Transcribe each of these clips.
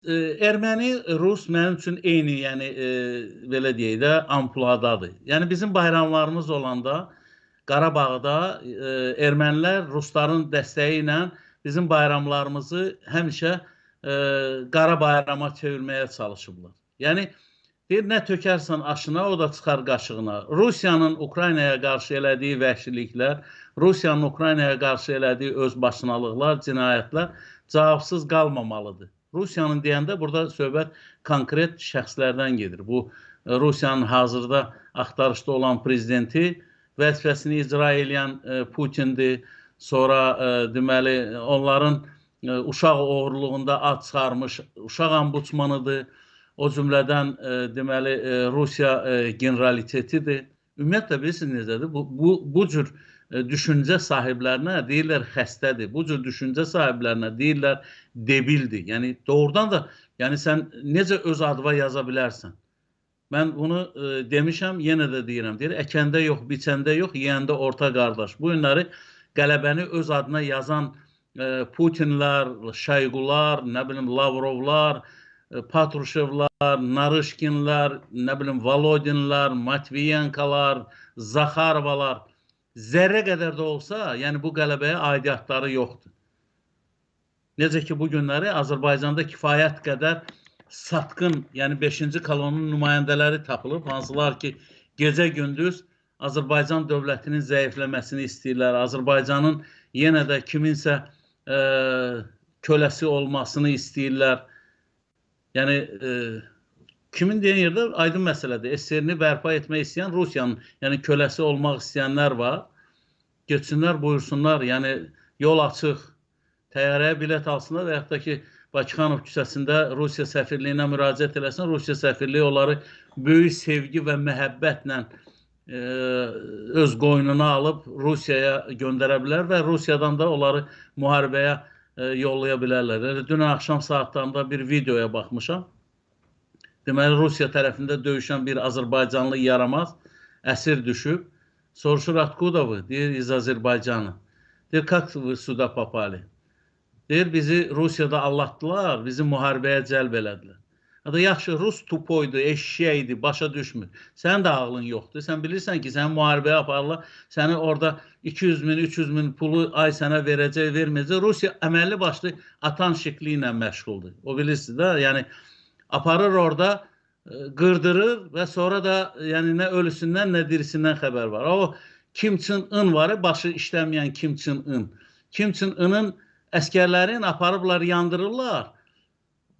Erməni, rus mənim üçün eyni, yəni belə deyək də, amplituadadır. Yəni bizim bayramlarımız olanda Qarabağda ermənilər rusların dəstəyi ilə bizim bayramlarımızı həmişə qara bayrama çevirməyə çalışıblar. Yəni deyir, nə tökərsən aşına, o da çıxar qaşığına. Rusiyanın Ukraynaya qarşı elədiyi vəhşiliklər, Rusiyanın Ukraynaya qarşı elədiyi özbaşınalıqlar, cinayətlər cavabsız qalmamalıdır. Rusiyanın deyəndə burada söhbət konkret şəxslərdən gedir. Bu, Rusiyanın hazırda axtarışda olan prezidenti, vəzifəsini icra edən Putindir. Sonra deməli, onların uşaq oğurluğunda ad çıxarmış uşaq ombudsmanıdır. O cümlədən deməli Rusiya generalitetidir. Ümumiyyətlə bilirsiniz necədir? Bu cür düşüncə sahiblərinə deyirlər xəstədir. Bu cür düşüncə sahiblərinə deyirlər debildir. Yəni doğrudan da, yəni sən necə öz adıva yaza bilərsən? Mən bunu demişəm, yenə də deyirəm. Deyir, əkəndə yox, biçəndə yox, yeyəndə orta qardaş. Bu günləri qələbəni öz adına yazan Putinlər, Şayqular, nə bilim Lavrovlar, Patruşevlar, Narışkinlər, nə bilim Volodinlər, Matviyenkalar, Zaxarovalar zərrə qədər də olsa, yəni bu qələbəyə aidiyyatları yoxdur. Necə ki, bu günləri Azərbaycanda kifayət qədər satqın, yəni 5-ci kolonun nümayəndələri tapılıb, hansılar ki, gecə-gündüz Azərbaycan dövlətinin zəifləməsini istəyirlər, Azərbaycanın yenə də kiminsə köləsi olmasını istəyirlər. Yəni, kimin deyən yerdə aydın məsələdir. SSR-ni bərpa etmək istəyən Rusiyanın, yəni köləsi olmaq istəyənlər var. Geçsinlər, buyursunlar, yəni yol açıq, təyyarəyə bilet alsınlar və yaxud da ki, Bakıxanov küçəsində Rusiya səfirliyinə müraciət eləsin. Rusiya səfirliyi onları böyük sevgi və məhəbbətlə öz qoynuna alıb Rusiyaya göndərə bilər və Rusiyadan da onları müharibəyə yollaya bilərlər. Dünən axşam saatlarında bir videoya baxmışam. Deməli, Rusiya tərəfində döyüşən bir Azərbaycanlı yaramaz əsir düşüb. Soruşur, откуда вы? Deyir, iz Azərbaycanı. Deyir, как вы сюда попали? Deyir, bizi Rusiyada allatdılar, bizi müharibəyə cəlb elədilər. Yaxşı, Rus tupoydu, eşşəydi, başa düşmür. Sənin də ağlın yoxdur. Sən bilirsən ki, səni müharibəyə aparırlar, səni orada 200 min, 300 min pulu ay sənə verəcək, verməyəcək. Rusiya əməlli başlı atan şəkli ilə məşğuldur. O bilirsiniz də, yəni aparır orada, qırdırır və sonra da yəni nə ölüsündən, nə dirisindən xəbər var. O Kim Çın In var, başı işləməyən Kim Çın In. Kim Çın In'in əskərlərini aparıblar, yandırırlar.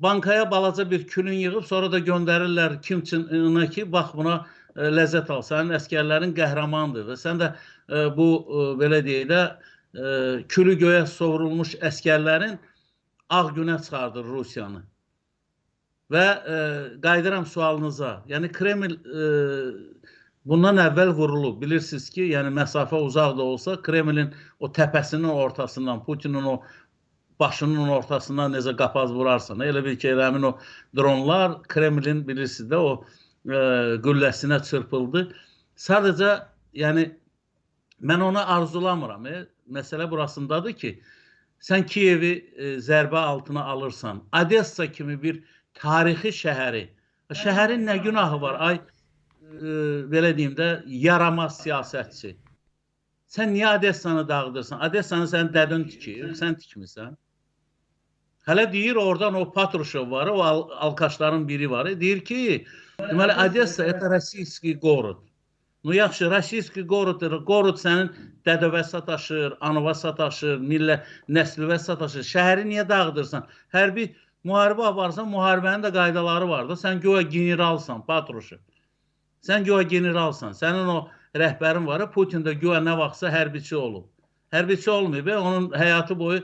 Bankaya balaca bir külün yığıb, sonra da göndərirlər Kim Çın In'a ki, bax buna ləzzət al. Sənin əskərlərin qəhrəmandır və sən də bu, belə deyək də, külü göyə sovrulmuş əskərlərin ağ günə çıxardır Rusiyanı. Və qayıdıram sualınıza. Yəni Kreml bundan əvvəl vurulub. Bilirsiniz ki, yəni məsafə uzaq da olsa, Kremlin o təpəsinin ortasından, Putinin o başının ortasından necə qapaz vurarsan. Elə bir ki, həmin o dronlar Kremlin, bilirsiniz də, o qülləsinə çırpıldı. Sadəcə, yəni, mən ona arzulamıram. Məsələ burasındadır ki, sən Kiyevi zərbə altına alırsan, Odessa kimi bir tarixi şəhəri, şəhərin nə günahı var? Ay, belə deyim də, yaramaz siyasətçi. Sən niyə Odessanı dağıdırsan? Odessanı sən dədin tikir, sən tikmirsən. Hələ deyir, oradan o Patruşev var, o alkaşların biri var. Deyir ki, deməli, Odessa это российский город. Ну, yaxşı, российский город, горod sənin dədəvə sataşır, anıva sataşır, nəsливə sataşır. Şəhəri niyə dağıdırsan? Hərbi müharibə aparsan, müharibənin də qaydaları var da. Sən güya generalsan, Patruşev. Sən güya generalsan. Sənin o rəhbərin var, Putin də güya nə vaxtsa hərbiçi olub. Hərbiçi olmayıb, onun həyatı boyu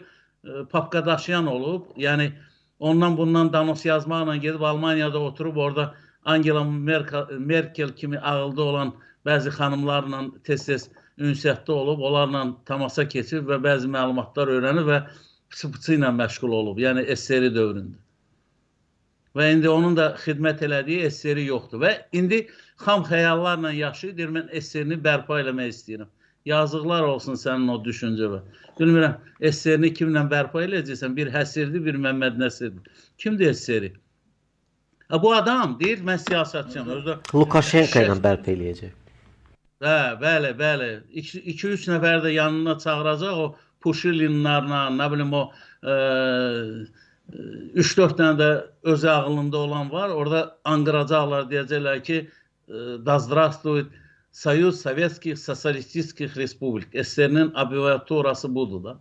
papka daşıyan olub. Yəni, ondan bundan danos yazmaqla gedib Almaniyada oturub, orada Angela Merkel kimi ağılda olan bəzi xanımlarla tez-tez ünsiyyətdə olub, onlarla tamasa keçib və bəzi məlumatlar öyrənib və pıçı-pıçı ilə məşğul olub. Yəni, SSR dövründə. Və indi onun da xidmət elədiyi SSR yoxdur. Və indi xam xəyallarla yaşayır, deyir, mən SSR-ni bərpa eləmək istəyirəm. Yazıqlar olsun sənin o düşüncəvə. Bilmirəm, SSR-ni kimlə bərpa eləyəcəksən? Bir Həsirdir, bir Məmməd Nəsirdir. Kimdir SSR-i? Bu adam deyir, mən siyasətçiyəm. Lukashenko ilə bərpa eləyəcək. Bəli, bəli. 2-3 nəfər də yanına çağıracaq, o Puşilinlərlə, nə bilim o 3-4 dənə də öz ağlında olan var. Orada anqıracaqlar, deyəcəklər ki, da здравствует Союз Советских Социалистических Республик. SSR-nin abreviaturası budur da.